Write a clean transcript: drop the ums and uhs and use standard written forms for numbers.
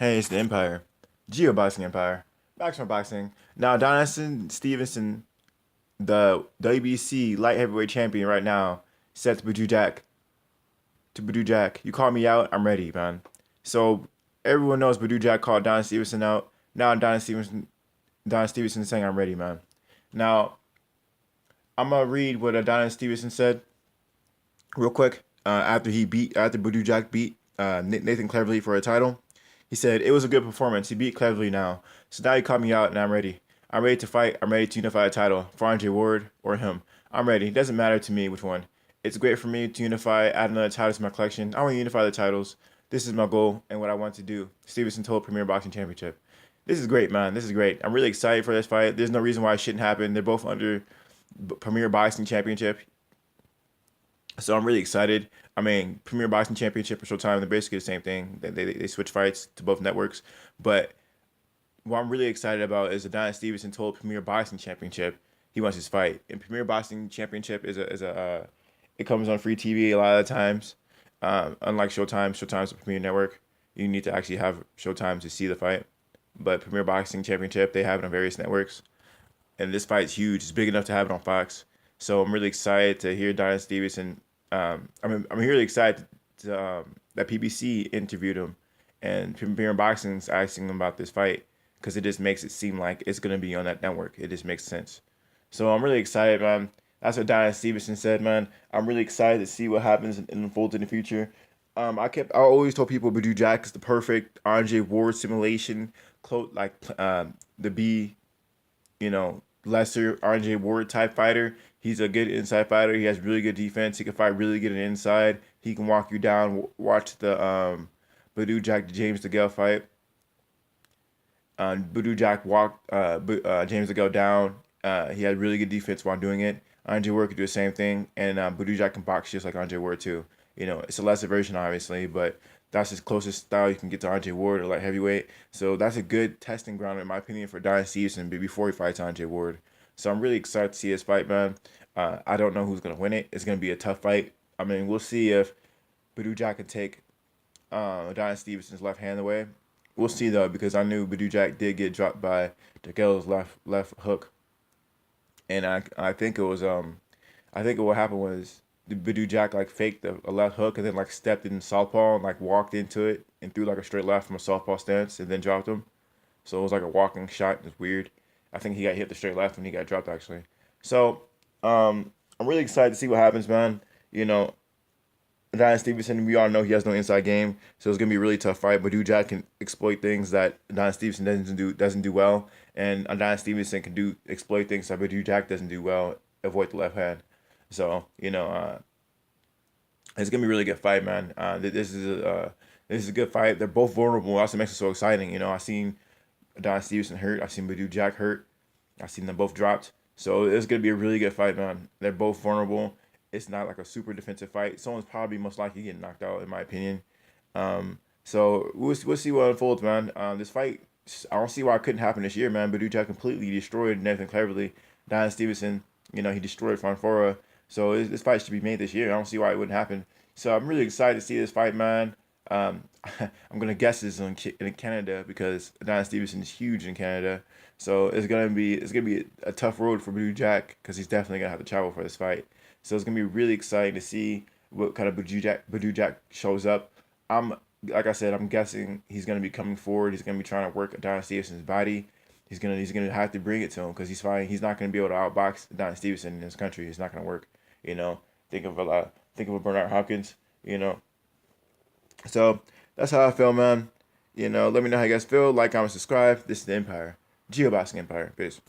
Hey, it's the Empire. Geoboxing Empire. Maximum Boxing. Now, Adonis Stevenson, the WBC light heavyweight champion right now, said to Badou Jack, you called me out, I'm ready, man. So everyone knows Badou Jack called Adonis Stevenson out. Now Adonis Stevenson is saying I'm ready, man. Now, I'm gonna read what Adonis Stevenson said real quick. After Badou Jack beat Nathan Cleverly for a title. He said, it was a good performance. He beat Cleverly now. So now he called me out and I'm ready. I'm ready to fight. I'm ready to unify a title for Andre Ward or him. I'm ready. It doesn't matter to me which one. It's great for me to unify, add another title to my collection. I want to unify the titles. This is my goal and what I want to do. Stevenson told Premier Boxing Championship. This is great, man. This is great. I'm really excited for this fight. There's no reason why it shouldn't happen. They're both under Premier Boxing Championship. So I'm really excited. I mean, Premier Boxing Championship or Showtime, they're basically the same thing. They switch fights to both networks. But what I'm really excited about is Adonis Stevenson told Premier Boxing Championship he wants his fight. And Premier Boxing Championship it comes on free TV a lot of the times. Unlike Showtime, Showtime's a Premier network. You need to actually have Showtime to see the fight. But Premier Boxing Championship, they have it on various networks. And this fight's huge. It's big enough to have it on Fox. So I'm really excited to hear Adonis Stevenson. I'm really excited that PBC interviewed him, and Premier Boxing's asking him about this fight because it just makes it seem like it's gonna be on that network. It just makes sense. So I'm really excited, man. That's what Adonis Stevenson said, man. I'm really excited to see what happens and unfolds in the future. I always told people Badou Jack is the perfect Andre Ward simulation, the B, lesser RJ Ward type fighter. He's a good inside fighter. He has really good defense. He can fight really good on the inside. He can walk you down. Watch the Badou Jack James DeGale fight. Badou Jack walked James DeGale down. He had really good defense while doing it. RJ Ward could do the same thing, and Badou Jack can box just like RJ Ward too. It's a lesser version, obviously, but that's his closest style you can get to RJ Ward or light heavyweight. So that's a good testing ground, in my opinion, for Adonis Stevenson before he fights RJ Ward. So I'm really excited to see this fight, man. I don't know who's going to win it. It's going to be a tough fight. I mean, we'll see if Badou Jack can take Adonis Stevenson's left hand away. We'll see, though, because I knew Badou Jack did get dropped by DeGale's left hook. And I think what happened was the Badou Jack faked a left hook and then stepped in southpaw and walked into it and threw a straight left from a southpaw stance and then dropped him. So it was like a walking shot. It's weird. I think he got hit the straight left when he got dropped actually. So I'm really excited to see what happens, man. Adonis Stevenson, we all know he has no inside game, so it's gonna be a really tough fight. Badou Jack can exploit things that Adonis Stevenson doesn't do well, and Adonis Stevenson can exploit things that Badou Jack doesn't do well. Avoid the left hand. So it's gonna be a really good fight, man. This is a good fight. They're both vulnerable. Also makes it so exciting. I seen Adonis Stevenson hurt. I seen Badou Jack hurt. I seen them both dropped. So it's gonna be a really good fight, man. They're both vulnerable. It's not like a super defensive fight. Someone's probably most likely getting knocked out, in my opinion. So we'll see what unfolds, man. This fight, I don't see why it couldn't happen this year, man. Badou Jack completely destroyed Nathan Cleverly. Adonis Stevenson, he destroyed Fonfora. So this fight should be made this year. I don't see why it wouldn't happen. So I'm really excited to see this fight, man. I'm gonna guess this in Canada because Adonis Stevenson is huge in Canada. So it's gonna be a tough road for Badou Jack because he's definitely gonna have to travel for this fight. So it's gonna be really exciting to see what kind of Badou Jack shows up. Like I said, I'm guessing he's gonna be coming forward. He's gonna be trying to work Adonis Stevenson's body. He's gonna have to bring it to him because he's fine. He's not gonna be able to outbox Adonis Stevenson in this country. It's not gonna work. Think of a Bernard Hopkins. So that's how I feel, man. Let me know how you guys feel. Like, comment, subscribe. This is the Empire. Geoboxing Empire. Peace.